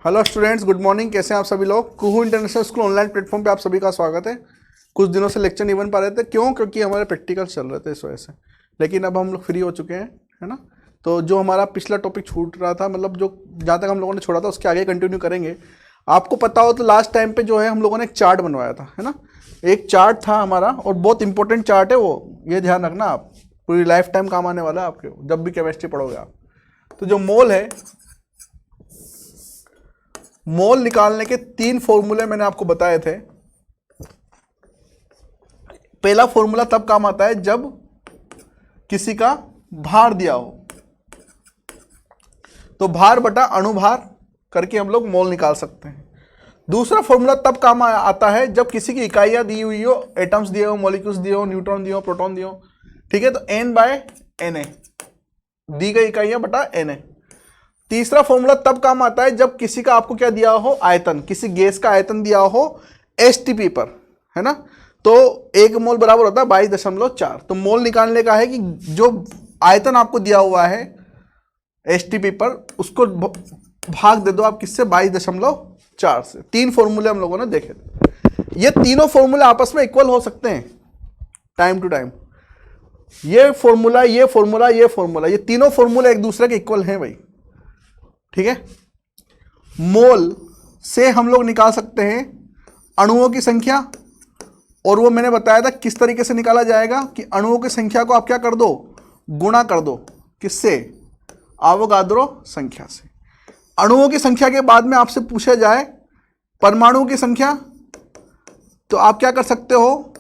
Hello students, good morning. कैसे हैं आप सभी लोग। कुहू इंटरनेशनल स्कूल ऑनलाइन प्लेटफॉर्म पे आप सभी का स्वागत है। कुछ दिनों से लेक्चर नहीं बन पा रहे थे, क्यों? क्योंकि हमारे प्रैक्टिकल चल रहे थे, इस वजह से। लेकिन अब हम लोग फ्री हो चुके हैं, है ना। तो जो हमारा पिछला टॉपिक छूट रहा था, मतलब जो जहाँ तक हम लोगों ने छोड़ा था उसके आगे कंटिन्यू करेंगे। आपको पता हो तो लास्ट टाइम पे जो है हम लोगों ने एक चार्ट बनवाया था, है ना। एक चार्ट था हमारा और बहुत इंपॉर्टेंट चार्ट है वो, ये ध्यान रखना आप। पूरी लाइफ टाइम काम आने वाला है आपके, जब भी केमिस्ट्री पढ़ोगे आप। तो जो मोल है, मोल निकालने के 3 फॉर्मूले मैंने आपको बताए थे। पहला फॉर्मूला तब काम आता है जब किसी का भार दिया हो, तो भार बटा अणुभार करके हम लोग मोल निकाल सकते हैं। दूसरा फॉर्मूला तब काम आता है जब किसी की इकाइयां दी हुई हो, एटम्स दिए हो, मॉलिक्यूल्स दिए हो, न्यूट्रॉन दिए हो, प्रोटॉन दिए हो, ठीक है। तो n/Na दी गई इकाइयां बटा Na। तीसरा फॉर्मूला तब काम आता है जब किसी का आपको क्या दिया हो, आयतन, किसी गैस का आयतन दिया हो STP पर, है ना। तो 1 मोल बराबर होता है 22.4। तो मोल निकालने का है कि जो आयतन आपको दिया हुआ है STP पर, उसको भाग दे दो आप किससे, 22.4 से। 3 फॉर्मूले हम लोगों ने देखे थे। ये तीनों फॉर्मूले आपस में इक्वल हो सकते हैं टाइम टू टाइम। ये फॉर्मूला, ये फॉर्मूला, ये फॉर्मूला, ये तीनों फॉर्मूले एक दूसरे के इक्वल हैं भाई, ठीक है। मोल से हम लोग निकाल सकते हैं अणुओं की संख्या, और वो मैंने बताया था किस तरीके से निकाला जाएगा कि अणुओं की संख्या को आप क्या कर दो, गुणा कर दो, किससे, आवोगाद्रो संख्या से। अणुओं की संख्या के बाद में आपसे पूछा जाए परमाणु की संख्या, तो आप क्या कर सकते हो,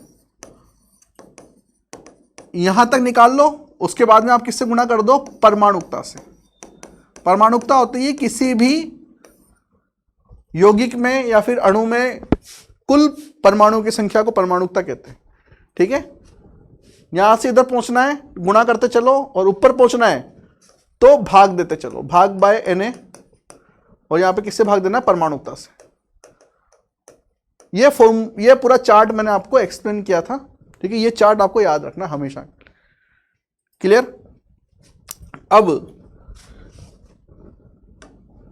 यहां तक निकाल लो, उसके बाद में आप किससे गुणा कर दो, परमाणुकता से। परमाणुकता होती है किसी भी यौगिक में या फिर अणु में कुल परमाणु की संख्या को परमाणुकता कहते हैं, ठीक है। यहां से इधर पहुंचना है, गुणा करते चलो, और ऊपर पहुंचना है तो भाग देते चलो, भाग बाय Na। और यहां पे किससे भाग देना है, परमाणुकता से। ये पूरा चार्ट मैंने आपको एक्सप्लेन किया था, ठीक है। ये चार्ट आपको याद रखना हमेशा, क्लियर। अब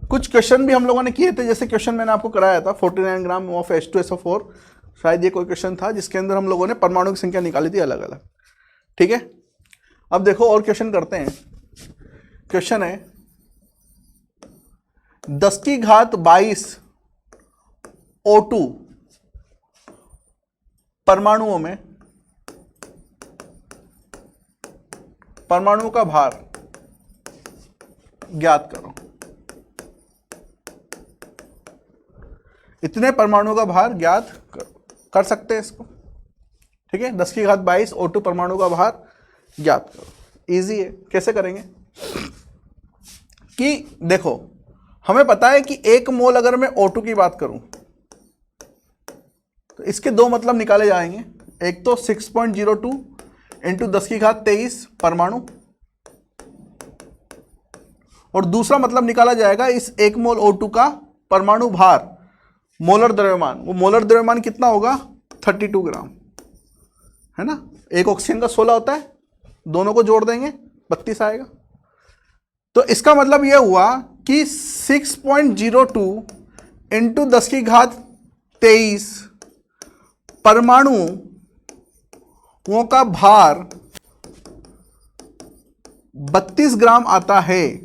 कुछ क्वेश्चन भी हम लोगों ने किए थे, जैसे क्वेश्चन मैंने आपको कराया था 49 ग्राम ऑफ H2SO4, शायद ये कोई क्वेश्चन था जिसके अंदर हम लोगों ने परमाणु की संख्या निकाली थी अलग अलग, ठीक है। अब देखो और क्वेश्चन करते हैं। क्वेश्चन है 10⁻22 O2 परमाणुओं में परमाणुओं का भार ज्ञात करो। इतने परमाणुओं का भार ज्ञात कर सकते हैं इसको, ठीक है। 10⁻22 O2 परमाणु का भार ज्ञात करो। इजी है, कैसे करेंगे कि देखो, हमें पता है कि 1 मोल अगर मैं O2 की बात करूं तो इसके 2 मतलब निकाले जाएंगे। एक तो 6.02 इंटू 10⁻23 परमाणु, और दूसरा मतलब निकाला जाएगा इस 1 मोल O2 का परमाणु भार, मोलर द्रव्यमान। वो मोलर द्रव्यमान कितना होगा, 32 ग्राम, है ना। एक ऑक्सीजन का 16 होता है, दोनों को जोड़ देंगे 32 आएगा। तो इसका मतलब यह हुआ कि 6.02 इंटू 10⁻23 परमाणुओं का भार 32 ग्राम आता है,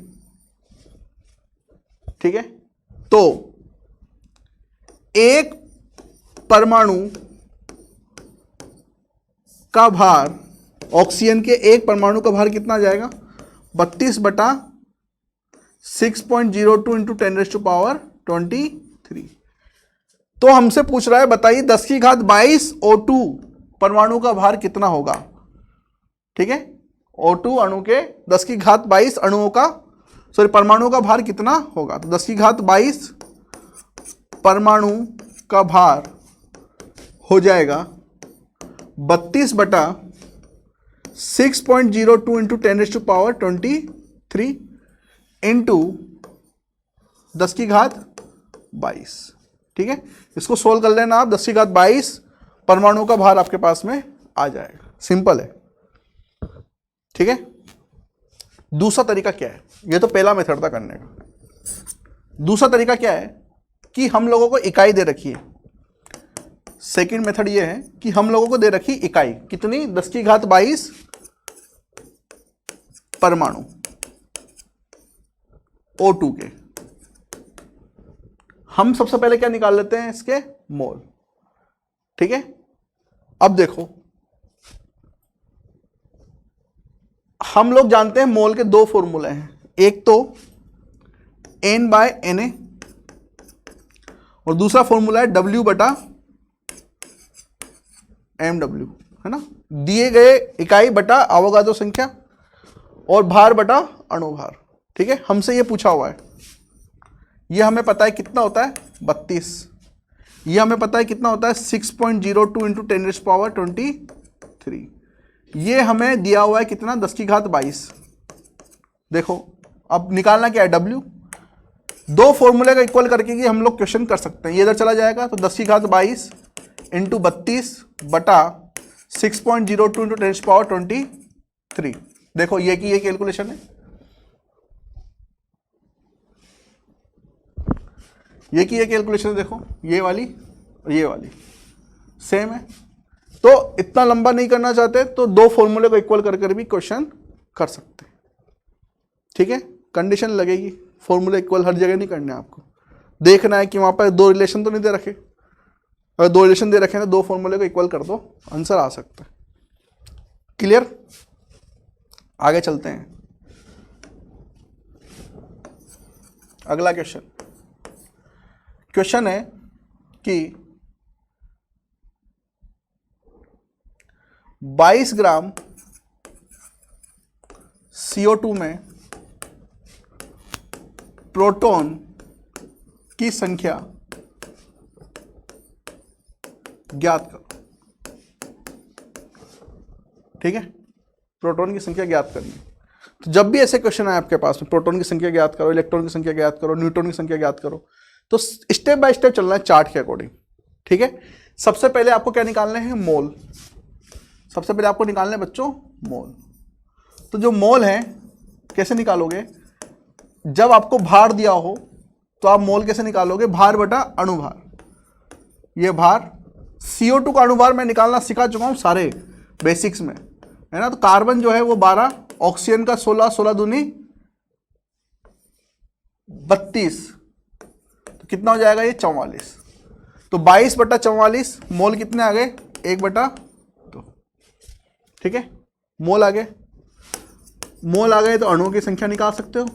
ठीक है। तो एक परमाणु का भार, ऑक्सीजन के एक परमाणु का भार कितना आ जाएगा, 32 बटा 6.02 इंटू 10⁻23। तो हमसे पूछ रहा है, बताइए 10⁻22 O2 परमाणु का भार कितना होगा, ठीक है। O2 अणु के 10⁻22 अणुओं का, सॉरी, परमाणु का भार कितना होगा। तो 10⁻22 परमाणु का भार हो जाएगा 32 बटा 6.02 इंटू 10⁻23 इंटू 10⁻22, ठीक है। इसको सोल्व कर लेना आप, 10⁻22 परमाणु का भार आपके पास में आ जाएगा, सिंपल है, ठीक है। दूसरा तरीका क्या है, ये तो पहला मेथड था करने का। दूसरा तरीका क्या है कि हम लोगों को इकाई दे रखी है। सेकंड मेथड ये है कि हम लोगों को दे रखी इकाई कितनी, 10⁻22 परमाणु O2 के। हम सबसे पहले क्या निकाल लेते हैं, इसके मोल। ठीक है, अब देखो हम लोग जानते हैं मोल के दो फॉर्मूले हैं, एक तो N/Na और दूसरा फॉर्मूला है W/mW, है ना। दिए गए इकाई बटा अवोगाद्रो संख्या और भार बटा अणुभार। ठीक है, हमसे ये पूछा हुआ है, ये हमें पता है कितना होता है 32, ये हमें पता है कितना होता है 6.02 × 10⁻23, ये हमें दिया हुआ है कितना 10⁻22। देखो अब निकालना क्या है W, दो फॉर्मूले का इक्वल करके कि हम लोग क्वेश्चन कर सकते हैं। ये इधर चला जाएगा तो 10⁻22 × 32 बटा 6.02 × 10⁻23। देखो ये की ये कैलकुलेशन है, ये की ये कैलकुलेशन है। देखो ये वाली और ये वाली सेम है, तो इतना लंबा नहीं करना चाहते तो दो फॉर्मूले को इक्वल कर भी क्वेश्चन कर सकते हैं। ठीक है, कंडीशन लगेगी, फॉर्मूले इक्वल हर जगह नहीं करने, आपको देखना है कि वहां पर दो रिलेशन तो नहीं दे रखे। अगर दो रिलेशन दे रखे हैं तो दो फॉर्मूले को इक्वल कर दो, आंसर आ सकता है। क्लियर, आगे चलते हैं। अगला क्वेश्चन है कि 22 ग्राम CO2 में प्रोटॉन की संख्या ज्ञात करो। ठीक है, प्रोटॉन की संख्या ज्ञात करनी है। तो जब भी ऐसे क्वेश्चन आए आपके पास में, प्रोटॉन की संख्या ज्ञात करो, इलेक्ट्रॉन की संख्या ज्ञात करो, न्यूट्रॉन की संख्या ज्ञात करो, तो स्टेप बाय स्टेप चलना है चार्ट के अकॉर्डिंग। ठीक है, सबसे पहले आपको क्या निकालने हैं, मोल। सबसे पहले आपको निकालने हैं बच्चों मोल। तो जो मोल है कैसे निकालोगे, जब आपको भार दिया हो तो आप मोल कैसे निकालोगे, भार बटा अणुभार। ये भार CO2 का अणुभार मैं निकालना सिखा चुका हूं सारे बेसिक्स में, है ना। तो कार्बन जो है वो 12, ऑक्सीजन का 16, 16 दूनी 32, तो कितना हो जाएगा ये 44। तो 22 बटा 44, मोल कितने आ गए 1/2। ठीक है, मोल आ गए। मोल आ गए तो अणुओं की संख्या निकाल सकते हो।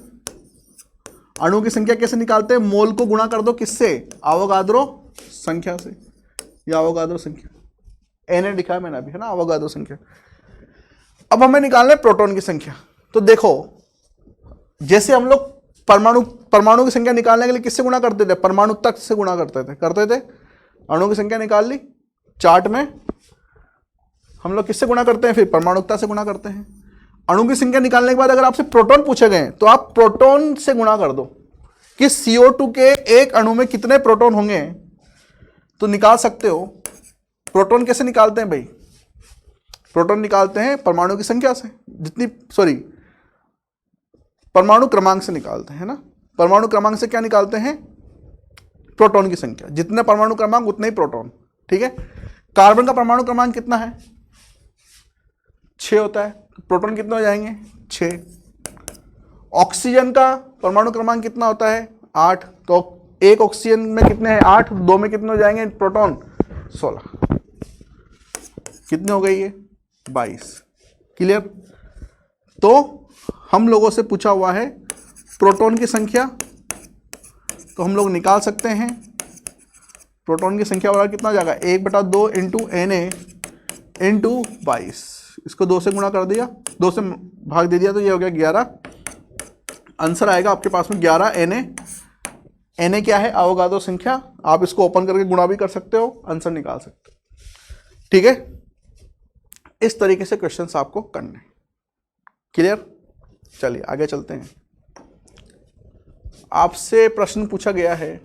अणु की संख्या कैसे निकालते हैं, मोल को गुणा कर दो किससे, अवोगाद्रो संख्या से, या अवोगाद्रो संख्या Na लिखा है मैंने अभी, है ना, अवोगाद्रो संख्या। अब हमें निकालना है प्रोटॉन की संख्या। तो देखो जैसे हम लोग परमाणु की संख्या निकालने के लिए किससे गुणा करते थे, परमाणु तक से गुणा करते थे। अणु की संख्या निकाल ली, चार्ट में हम लोग किससे गुणा करते हैं, फिर परमाणुकता से गुणा करते हैं। अणु की संख्या निकालने के बाद अगर आपसे प्रोटॉन पूछे गए तो आप प्रोटॉन से गुणा कर दो कि CO2 के एक अणु में कितने प्रोटॉन होंगे, तो निकाल सकते हो। प्रोटॉन कैसे निकालते हैं भाई, प्रोटॉन निकालते हैं परमाणु की संख्या से, परमाणु क्रमांक से निकालते हैं ना। परमाणु क्रमांक से क्या निकालते हैं, प्रोटॉन की संख्या, जितने परमाणु क्रमांक उतने ही प्रोटॉन। ठीक है, कार्बन का परमाणु क्रमांक कितना है, 6 होता है, प्रोटॉन कितने हो जाएंगे 6। ऑक्सीजन का परमाणु क्रमांक कितना होता है 8, तो एक ऑक्सीजन में कितने हैं 8, 2 में कितने हो जाएंगे प्रोटॉन 16, कितने हो गई ये 22। क्लियर, तो हम लोगों से पूछा हुआ है प्रोटॉन की संख्या, तो हम लोग निकाल सकते हैं। प्रोटॉन की संख्या वाला कितना हो जाएगा 1/2 × Na × 22, इसको 2 से गुणा कर दिया, 2 से भाग दे दिया, तो ये हो गया 11। आंसर आएगा आपके पास में 11 Na। Na क्या है, अवोगाद्रो संख्या। आप इसको ओपन करके गुणा भी कर सकते हो, आंसर निकाल सकते हो। ठीक है, इस तरीके से क्वेश्चंस आपको करने। क्लियर, चलिए आगे चलते हैं। आपसे प्रश्न पूछा गया है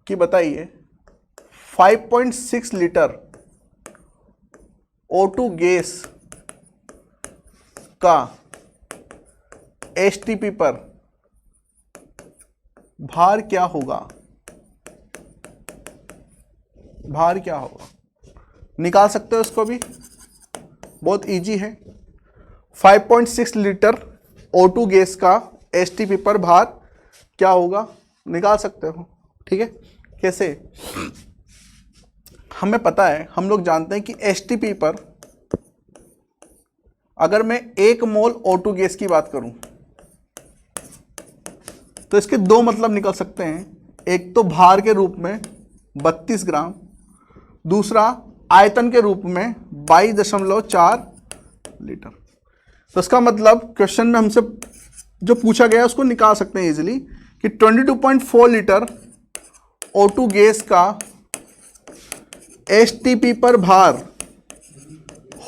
कि बताइए 5.6 लीटर O2 गैस का एसटीपी पर भार क्या होगा, भार क्या होगा, निकाल सकते हो इसको भी, बहुत इजी है। 5.6 लीटर O2 गैस का एसटीपी पर भार क्या होगा, निकाल सकते हो। ठीक है, कैसे, हमें पता है, हम लोग जानते हैं कि एसटीपी पर अगर मैं 1 मोल O2 गैस की बात करूं तो इसके दो मतलब निकल सकते हैं। एक तो भार के रूप में 32 ग्राम, दूसरा आयतन के रूप में 22.4 लीटर। तो इसका मतलब क्वेश्चन में हमसे जो पूछा गया है उसको निकाल सकते हैं इजीली कि 22.4 लीटर O2 गैस का एसटीपी पर भार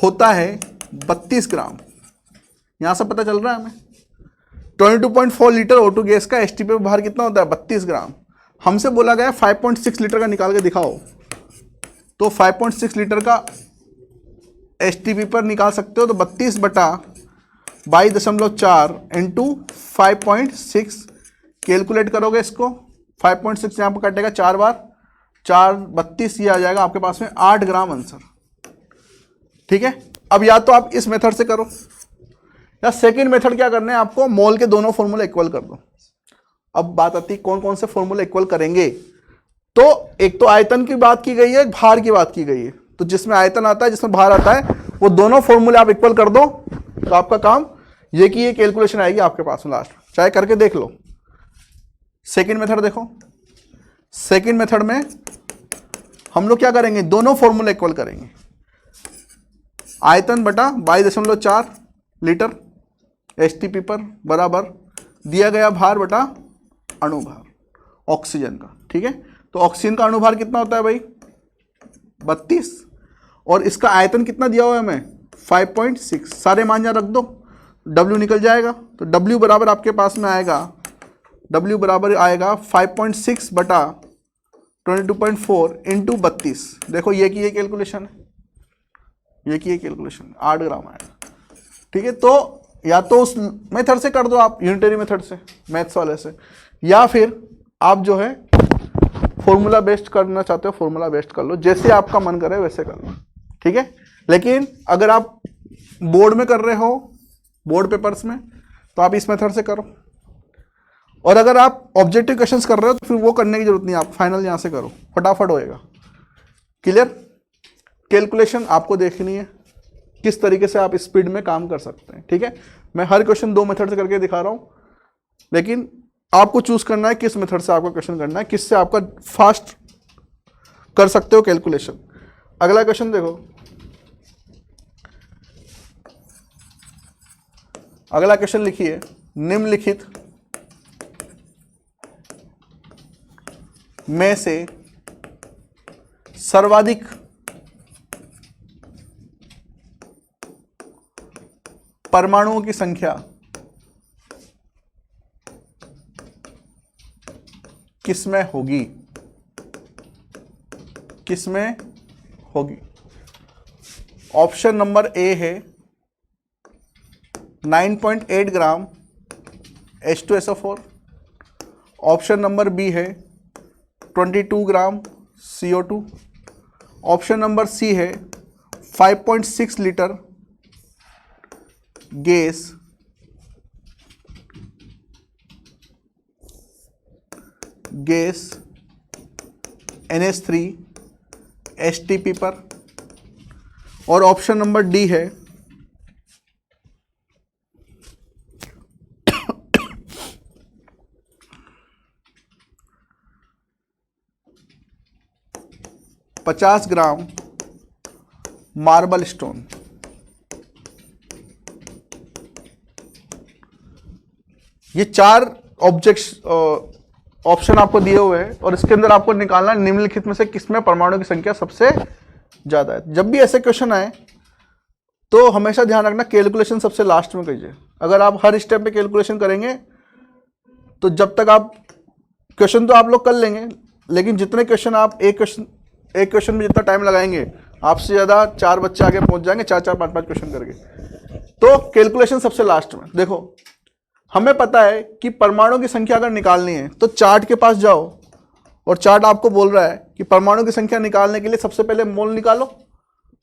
होता है 32 ग्राम। यहां से पता चल रहा है हमें 22.4 लीटर O2 गैस का एसटीपी पर भार कितना होता है, 32 ग्राम। हमसे बोला गया 5.6 लीटर का निकाल के दिखाओ, तो 5.6 लीटर का एसटीपी पर निकाल सकते हो, तो 32/22.4 इंटू 5.6 कैलकुलेट करोगे इसको, 5.6 यहाँ पर कटेगा 4 बार, 4 32, ये आ जाएगा आपके पास में 8 ग्राम आंसर। ठीक है, अब या तो आप इस मेथड से करो या सेकंड मेथड क्या करना है आपको, मोल के दोनों फॉर्मूले इक्वल कर दो। अब बात आती है कौन कौन से फॉर्मूले इक्वल करेंगे, तो एक तो आयतन की बात की गई है, भार की बात की गई है, तो जिसमें आयतन आता है जिसमें भार आता है वो दोनों फॉर्मूले आप इक्वल कर दो, तो आपका काम ये कि ये कैलकुलेशन आएगी आपके पास में लास्ट, चाहे करके देख लो। सेकंड मेथड देखो, सेकंड मेथड में हम लोग क्या करेंगे, दोनों फॉर्मूले इक्वल करेंगे, आयतन बटा 22.4 लीटर एसटीपी पर बराबर दिया गया भार बटा अणुभार ऑक्सीजन का। ठीक है, तो ऑक्सीजन का अणुभार कितना होता है भाई 32, और इसका आयतन कितना दिया हुआ है हमें 5.6, सारे मान यहाँ रख दो, W निकल जाएगा, तो W बराबर आपके पास में आएगा, W बराबर आएगा 5.6 बटा 22.4 इंटू 32। देखो ये की ये कैलकुलेशन है, ये की ये कैलकुलेशन 8 ग्राम आएगा। ठीक है, तो या तो उस मेथड से कर दो आप, यूनिटरी मेथड से, मैथ्स वाले से, या फिर आप जो है फॉर्मूला बेस्ड करना चाहते हो फॉर्मूला बेस्ड कर लो, जैसे आपका मन करे वैसे कर लो। ठीक है, लेकिन अगर आप बोर्ड में कर रहे हो, बोर्ड पेपर्स में, तो आप इस मेथड से करो, और अगर आप ऑब्जेक्टिव क्वेश्चंस कर रहे हो तो फिर वो करने की जरूरत नहीं, आप फाइनल यहां से करो, फटाफट होएगा। क्लियर, कैलकुलेशन आपको देखनी है किस तरीके से आप स्पीड में काम कर सकते हैं। ठीक है, मैं हर क्वेश्चन 2 मेथड से करके दिखा रहा हूं, लेकिन आपको चूज करना है किस मेथड से आपका क्वेश्चन करना है, किससे आपका फास्ट कर सकते हो कैलकुलेशन। अगला क्वेश्चन देखो, अगला क्वेश्चन लिखिए, निम्नलिखित में से सर्वाधिक परमाणुओं की संख्या किसमें होगी, किसमें होगी। ऑप्शन नंबर ए है 9.8 ग्राम H2SO4, ऑप्शन नंबर बी है 22 ग्राम CO2, ऑप्शन नंबर सी है 5.6 लीटर गैस NH3 एसटीपी पर, और ऑप्शन नंबर डी है 50 ग्राम मार्बल स्टोन। ये 4 ऑब्जेक्ट्स ऑप्शन आपको दिए हुए हैं, और इसके अंदर आपको निकालना निम्नलिखित में से किसमें परमाणु की संख्या सबसे ज्यादा है। जब भी ऐसे क्वेश्चन आए तो हमेशा ध्यान रखना कैलकुलेशन सबसे लास्ट में कीजिए। अगर आप हर स्टेप पे कैलकुलेशन करेंगे तो जब तक आप क्वेश्चन तो आप लोग कर लेंगे, लेकिन जितने क्वेश्चन आप एक क्वेश्चन में जितना टाइम लगाएंगे आपसे ज्यादा 4 बच्चे आगे पहुंच जाएंगे, 4-4 5-5 क्वेश्चन करके। तो कैलकुलेशन सबसे लास्ट में। देखो हमें पता है कि परमाणु की संख्या अगर निकालनी है तो चार्ट के पास जाओ और चार्ट आपको बोल रहा है कि परमाणु की संख्या निकालने के लिए सबसे पहले मोल निकालो,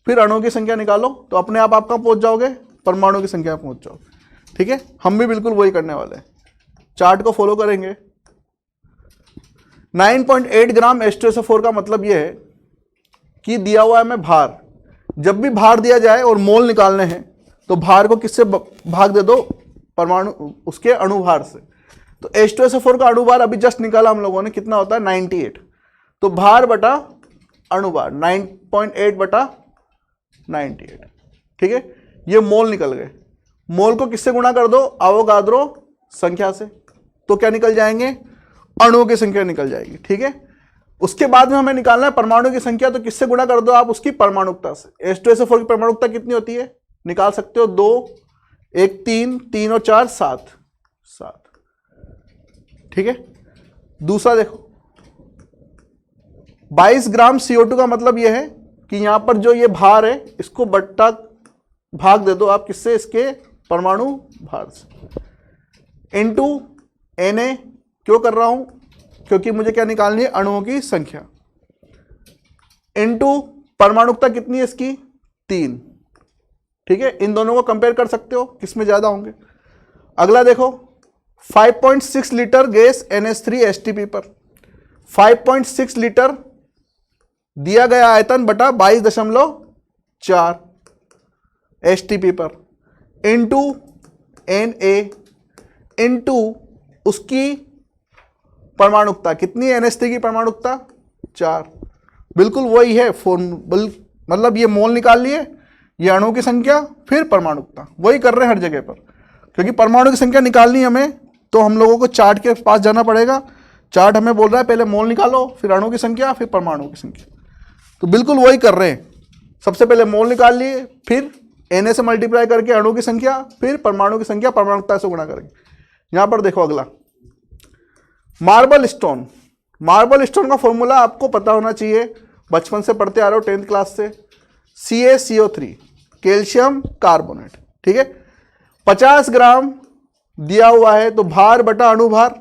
फिर अणुओं की संख्या निकालो, तो अपने आप कहाँ पहुंच जाओगे, परमाणु की संख्या पहुंच जाओगे। ठीक है, हम भी बिल्कुल वही करने वाले हैं, चार्ट को फॉलो करेंगे। 9.8 ग्राम H2SO4 का मतलब यह है कि दिया हुआ है हमें भार, जब भी भार दिया जाए और मोल निकालने हैं तो भार को किससे भाग दे दो, परमाणु उसके अणुभार से। तो H2SO4 का अणुभार अभी जस्ट निकाला हम लोगों ने, कितना होता है 98, तो भार बटा अणुभार 9.8 बटा 98। ठीक है, ये मोल निकल गए। मोल को किससे गुणा कर दो, अवोगाद्रो संख्या से, तो क्या निकल जाएंगे, अणुओं की संख्या निकल जाएगी। ठीक है, उसके बाद में हमें निकालना है परमाणु की संख्या, तो किससे गुणा कर दो आप, उसकी परमाणुकता से। H2SO4 की परमाणुकता कितनी होती है, निकाल सकते हो 2, 1 3, 3 और 4 7। ठीक है, दूसरा देखो 22 ग्राम CO2 का मतलब यह है कि यहां पर जो ये भार है इसको बट्टा भाग दे दो आप किससे, इसके परमाणु भार से, इनटू Na। क्यों कर रहा हूं, क्योंकि मुझे क्या निकालनी है, अणुओं की संख्या, इनटू परमाणुकता कितनी है इसकी 3। ठीक है, इन दोनों को कंपेयर कर सकते हो किसमें ज्यादा होंगे। अगला देखो 5.6 लीटर गैस NH3 पर 5.6 लीटर दिया गया आयतन बटा 22.4 STP पर, इनटू Na इनटू उसकी परमाणुकता कितनी है, NH3 की परमाणुकता 4। बिल्कुल वही है फॉर्मूला, मतलब ये मोल निकाल लिए, ये अणुओं की संख्या, फिर परमाणुकता, वही कर रहे हैं हर जगह पर। क्योंकि परमाणु की संख्या निकालनी हमें तो हम लोगों को चार्ट के पास जाना पड़ेगा। चार्ट हमें बोल रहा है पहले मोल निकालो, फिर अणुओं की संख्या, फिर परमाणु की संख्या, तो बिल्कुल वही कर रहे हैं। सबसे पहले मोल निकाल लिए, फिर Na से मल्टीप्लाई करके अणुओं की संख्या, फिर परमाणु की संख्या परमाणुकता से गुणा करेंगे। यहां पर देखो अगला मार्बल स्टोन। मार्बल स्टोन का फॉर्मूला आपको पता होना चाहिए, बचपन से पढ़ते आ रहे हो 10th क्लास से, CaCO3 कैल्शियम कार्बोनेट। ठीक है, 50 ग्राम दिया हुआ है, तो भार बटा अणुभार,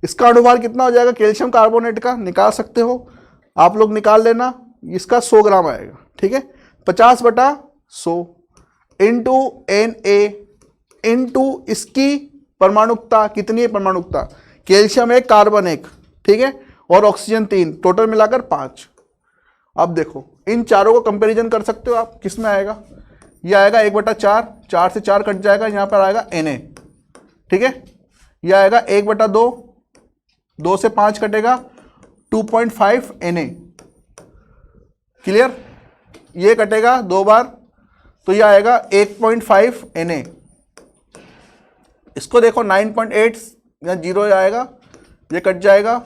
इसका अणुभार कितना हो जाएगा कैल्शियम कार्बोनेट का, निकाल सकते हो आप लोग, निकाल लेना, इसका 100 ग्राम आएगा। ठीक है, 50 बटा 100 इंटू Na इंटू इसकी परमाणुकता कितनी है, परमाणुकता कैल्शियम 1 कार्बन 1, ठीक है, और ऑक्सीजन 3, टोटल मिलाकर 5। अब देखो इन चारों को कंपैरिजन कर सकते हो आप, किस में आएगा, ये आएगा 1/4, 4 से 4 कट जाएगा, यहाँ पर आएगा Na। ठीक है, यह आएगा 1/2, 2 से 5 कटेगा 2.5 Na। क्लियर, ये कटेगा 2 बार, तो यह आएगा 1.5 Na। इसको देखो 9.8 या 0 आएगा, ये कट जाएगा,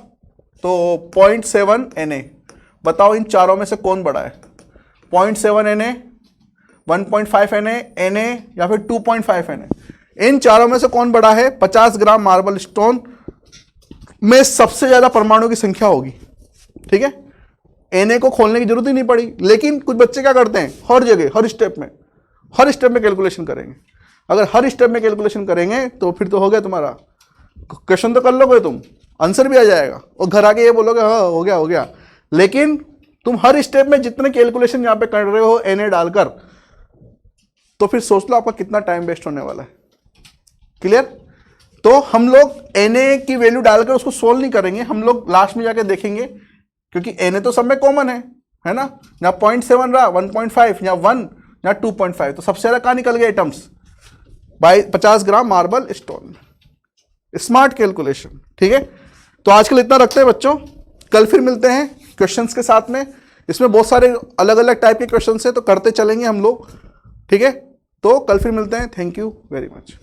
तो 0.7 Na। बताओ इन चारों में से कौन बड़ा है, 0.7 Na, 1.5 Na या फिर 2.5 Na? इन चारों में से कौन बड़ा है? 50 ग्राम मार्बल स्टोन में सबसे ज्यादा परमाणु की संख्या होगी। ठीक है, Na को खोलने की जरूरत ही नहीं पड़ी। लेकिन कुछ बच्चे क्या करते हैं, हर जगह हर स्टेप में कैलकुलेशन करेंगे। अगर हर स्टेप में कैलकुलेशन करेंगे तो फिर तो हो गया तुम्हारा, क्वेश्चन तो कर लोगे तुम, आंसर भी आ जाएगा और घर आके ये बोलोगे हाँ हो गया। लेकिन तुम हर स्टेप में जितने कैलकुलेशन यहाँ पे कर रहे हो Na डालकर, तो फिर सोच लो आपका कितना टाइम वेस्ट होने वाला है। क्लियर, तो हम लोग Na की वैल्यू डालकर उसको सोल्व नहीं करेंगे, हम लोग लास्ट में जाके देखेंगे, क्योंकि Na तो सब में कॉमन है ना, यहाँ 0.7 रहा, 1.5, यहाँ 1, यहाँ 2.5, तो सबसे ज्यादा कहाँ निकल गए एटम्स, 50 ग्राम मार्बल स्टोन। Smart calculation. ठीक है, तो आजकल इतना रखते हैं बच्चों, कल फिर मिलते हैं क्वेश्चंस के साथ में। इसमें बहुत सारे अलग अलग टाइप के क्वेश्चंस हैं, तो करते चलेंगे हम लोग। ठीक है, तो कल फिर मिलते हैं। Thank you very much.